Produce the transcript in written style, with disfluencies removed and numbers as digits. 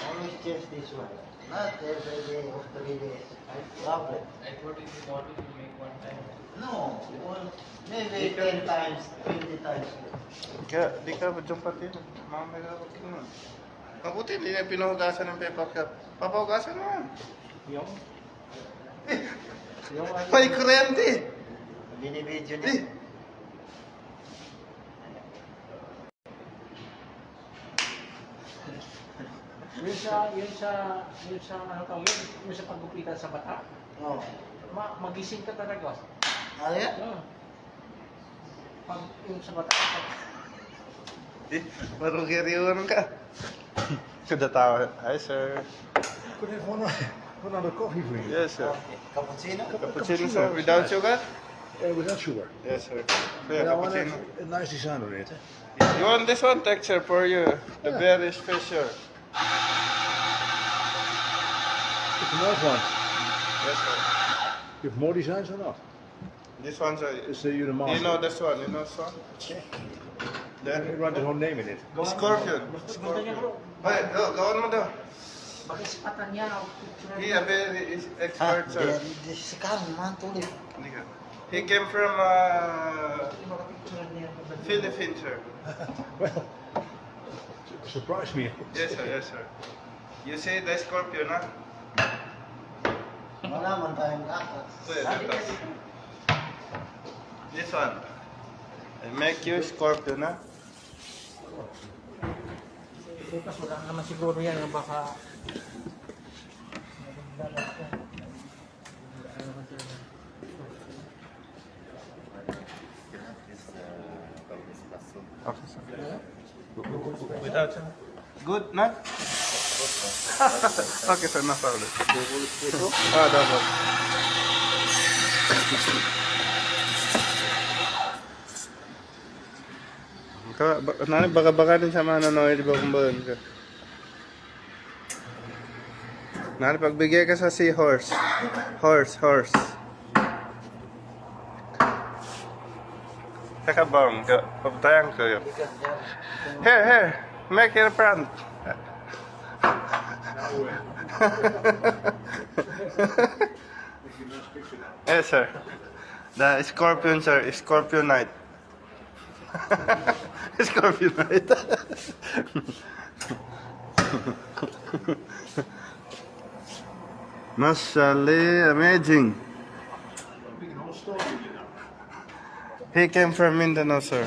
Always change this one. Not every day of 3 days. Tablet. I thought if you wanted to make one time. No. Well, maybe 10 times, 20 times. Kaya, di ka ba dyan pati? Mamaya ako tingnan. Mabuti, hindi na pinuhugasan ng paper cup. Papahugasan mo yan. Yung? May kuryente! Binibidyo Eh! niya. Yun sa ano tawag yun, yung sa paggupitan sa bata. Oh. Magising ka talaga. Ano yan? Pag yung sa bata. Eh, marugeriwan ka. Sudah tahu. Hi, sir. Could I have another coffee for you? Yes, sir. Cappuccino? Cappuccino, sir. Without sugar? Without sugar. Yes, sir. And Yeah, I want cappuccino. a nice design on it. You want this one texture for you? The berry special. It's a nice one. Yes, sir. You have more designs or not? This one, sir. It's you're the master. You know this one? You know this one? You Then, write his own name in it. Scorpion. Gusto Scorpion. niya bro. Hey, go, gawan mo daw. Pag-isipatan niya. He a very expert, sir. Sekarang man tuloy. Hindi ka. He came from Philippines, sir. Well, surprise me. Yes, sir. Yes, sir. You see the scorpion, huh? Wala man tayong lakas. This one. I make you scorpion, huh? Bukas wala naman siguro yan. Baka... Okay, sir. Without, sir. Good, not? Okay, sir. No problem. Ah, double. Nani, baka din sa mga nanonood, di ba kung ba yun ka? Nani, pagbigay ka sa seahorse. Horse. Teka bang, pabtayan ko yun. Here, make your front. Yes, sir. The scorpion, sir. Scorpion night. Scorpion night. Mashallah, amazing. He came from Mindanao, sir.